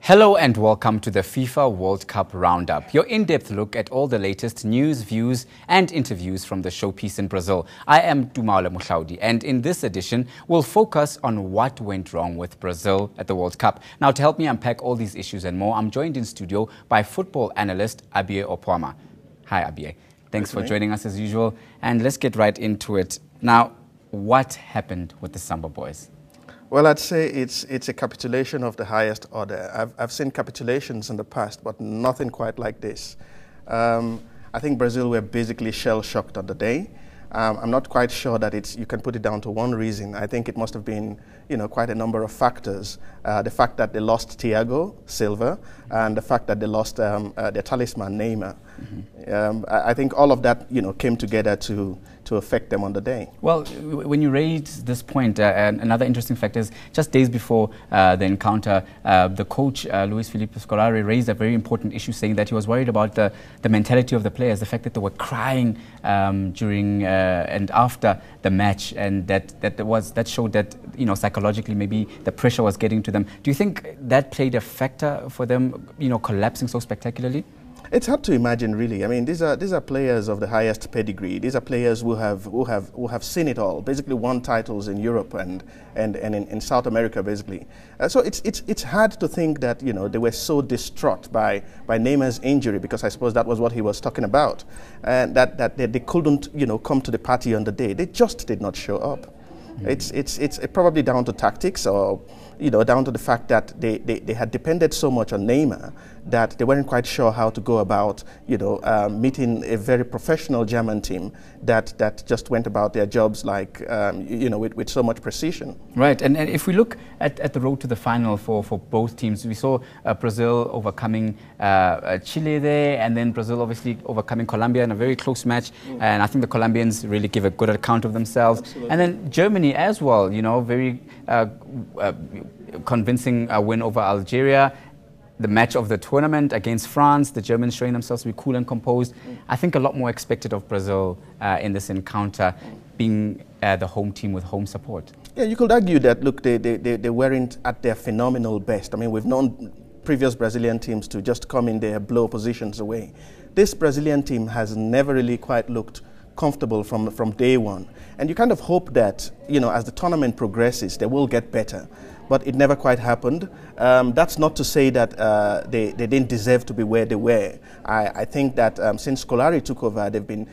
Hello and welcome to the FIFA World Cup Roundup, your in-depth look at all the latest news, views and interviews from the showpiece in Brazil. I am Tumaole Mohlaoli, and in this edition, we'll focus on what went wrong with Brazil at the World Cup. Now, to help me unpack all these issues and more, I'm joined in studio by football analyst Abiye Opuamah. Hi, Abiye. Thanks for joining us as usual, and let's get right into it. Now, what happened with the Samba boys? Well, I'd say it's a capitulation of the highest order. I've seen capitulations in the past, but nothing quite like this. I think Brazil were basically shell-shocked on the day. I'm not quite sure that you can put it down to one reason. I think it must have been, quite a number of factors. The fact that they lost Thiago Silva and the fact that they lost their talisman Neymar. I think all of that, came together to affect them on the day. Well, when you raise this point, another interesting fact is just days before the encounter, the coach, Luis Felipe Scolari, raised a very important issue, saying that he was worried about the mentality of the players, the fact that they were crying during and after the match, and that showed that, psychologically maybe the pressure was getting to them. Do you think that played a factor for them, collapsing so spectacularly? It's hard to imagine, really. I mean, these are players of the highest pedigree. These are players who have seen it all. Basically, won titles in Europe and in South America, basically. So it's hard to think that they were so distraught by Neymar's injury, because I suppose that was what he was talking about, and that they couldn't come to the party on the day. They just did not show up. It's probably down to tactics, or down to the fact that they had depended so much on Neymar that they weren't quite sure how to go about meeting a very professional German team that just went about their jobs like with so much precision. Right, and if we look at the road to the final for both teams, we saw Brazil overcoming Chile there, and then Brazil obviously overcoming Colombia in a very close match, and I think the Colombians really give a good account of themselves. Absolutely. And then Germany as well, very convincing win over Algeria. The match of the tournament against France, the Germans showing themselves to be cool and composed. I think a lot more expected of Brazil in this encounter, being the home team with home support. Yeah, you could argue that, look, they weren't at their phenomenal best. I mean, we've known previous Brazilian teams to just come in there, blow positions away. This Brazilian team has never really quite looked comfortable from day one. And you kind of hope that, as the tournament progresses, they will get better. But it never quite happened. That's not to say that they didn't deserve to be where they were. I think that since Scolari took over, they've been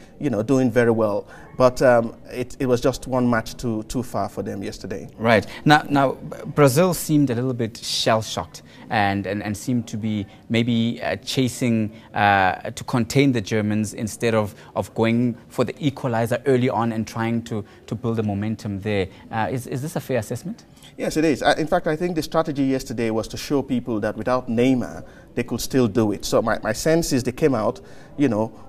doing very well. But it was just one match too far for them yesterday. Right. Now Brazil seemed a little bit shell-shocked and seemed to be maybe chasing to contain the Germans instead of going for the equalizer early on and trying to build a momentum there. Is this a fair assessment? Yes, it is. In fact, I think the strategy yesterday was to show people that without Neymar, they could still do it. So my sense is they came out,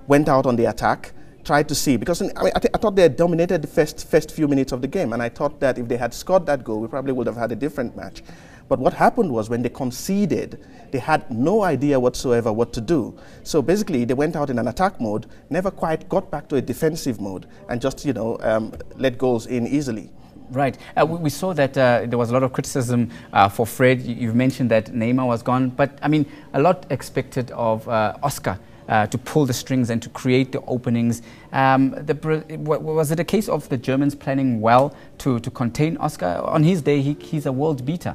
went out on the attack, tried to see, because I thought they had dominated the first few minutes of the game, and I thought that if they had scored that goal, we probably would have had a different match. But what happened was, when they conceded, they had no idea whatsoever what to do. So basically, they went out in an attack mode, never quite got back to a defensive mode, and just let goals in easily. Right. We saw that there was a lot of criticism for Fred. You've mentioned that Neymar was gone, but I mean, a lot expected of Oscar to pull the strings and to create the openings. Was it a case of the Germans planning well to contain Oscar? On his day, he's a world beater.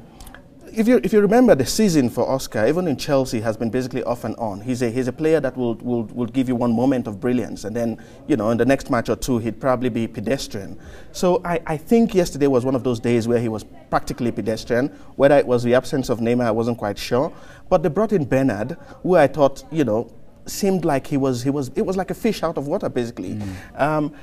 If you remember the season for Oscar, even in Chelsea, has been basically off and on. He's a player that will give you one moment of brilliance, and then in the next match or two he'd probably be pedestrian. So I think yesterday was one of those days where he was practically pedestrian. Whether it was the absence of Neymar, I wasn't quite sure. But they brought in Bernard, who I thought seemed like it was like a fish out of water, basically.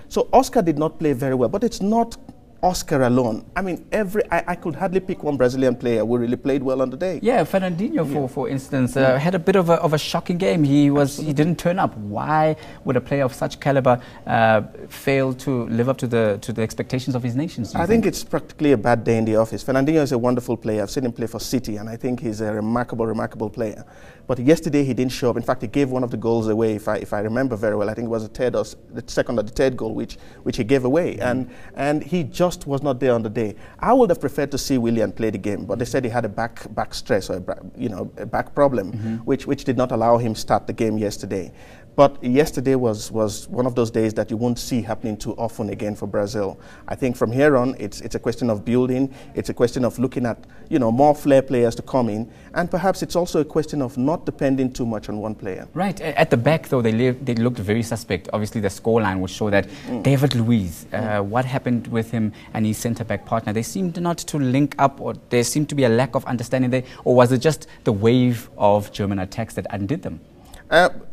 So Oscar did not play very well, but it's not Oscar alone. I mean, I could hardly pick one Brazilian player who really played well on the day. Yeah, Fernandinho, for instance, had a bit of a shocking game. He didn't turn up. Why would a player of such caliber fail to live up to the expectations of his nations? I think it's practically a bad day in the office. Fernandinho is a wonderful player. I've seen him play for City, and I think he's a remarkable player. But yesterday he didn't show up. In fact, he gave one of the goals away, if I remember very well. I think it was the second or the third goal which he gave away, and he just just was not there on the day. I would have preferred to see Willian play the game, but they said he had a back stress or a back problem, which did not allow him start the game yesterday. But yesterday was one of those days that you won't see happening too often again for Brazil. I think from here on, it's a question of building. It's a question of looking at, more flair players to come in. And perhaps it's also a question of not depending too much on one player. Right. At the back, though, they looked very suspect. Obviously, the scoreline would show that David Luiz, what happened with him and his centre-back partner? They seemed not to link up, or there seemed to be a lack of understanding there. Or was it just the wave of German attacks that undid them?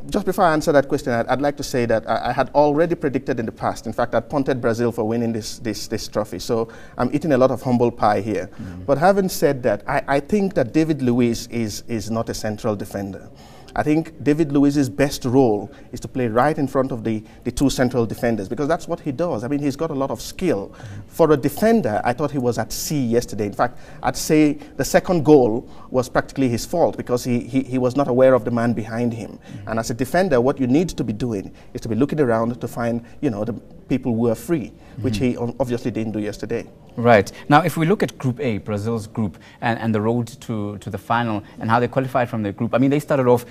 Just before I answer that question, I'd like to say that I had already predicted in the past. In fact, I'd punted Brazil for winning this trophy. So I'm eating a lot of humble pie here. But having said that, I think that David Luiz is not a central defender. I think David Luiz's best role is to play right in front of the two central defenders, because that's what he does. I mean, he's got a lot of skill. For a defender, I thought he was at sea yesterday. In fact, I'd say the second goal was practically his fault, because he was not aware of the man behind him. And as a defender, what you need to be doing is to be looking around to find, the people who are free, which he obviously didn't do yesterday. Right. Now, if we look at Group A, Brazil's group, and the road to the final and how they qualified from their group, I mean, they started off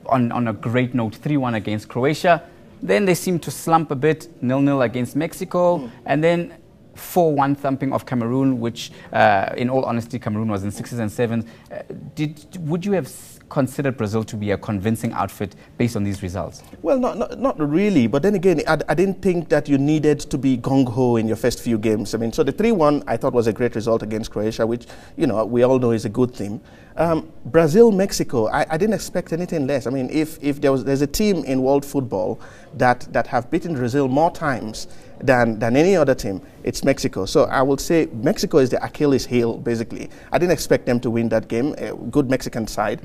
on a great note, 3-1 against Croatia. Then they seemed to slump a bit, 0-0 against Mexico, and then 4-1 thumping of Cameroon, which, in all honesty, Cameroon was in 6s and 7s. Would you have considered Brazil to be a convincing outfit based on these results? Well, not really. But then again, I didn't think that you needed to be gung-ho in your first few games. I mean, so the 3-1 I thought was a great result against Croatia, which, we all know is a good thing. Brazil, Mexico, I didn't expect anything less. I mean, if there's a team in world football that have beaten Brazil more times than any other team, it's Mexico. So I would say Mexico is the Achilles heel, basically. I didn't expect them to win that game, a good Mexican side.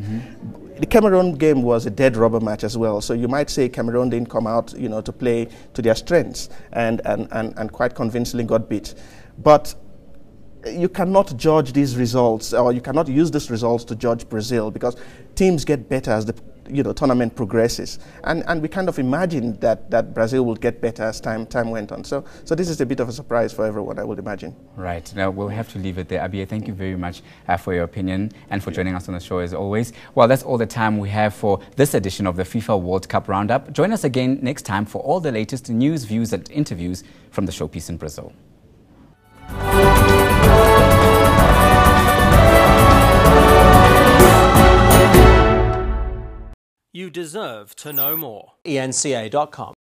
The Cameroon game was a dead rubber match as well. So you might say Cameroon didn't come out, to play to their strengths and quite convincingly got beat. But you cannot judge these results, or you cannot use these results to judge Brazil, because teams get better as the tournament progresses, and we kind of imagined that Brazil would get better as time went on. So this is a bit of a surprise for everyone, I would imagine. Right. Now we'll have to leave it there. Abiye, thank you very much for your opinion and for joining us on the show as always. Well, that's all the time we have for this edition of the FIFA World Cup Roundup. Join us again next time for all the latest news, views, and interviews from the showpiece in Brazil. You deserve to know more. eNCA.com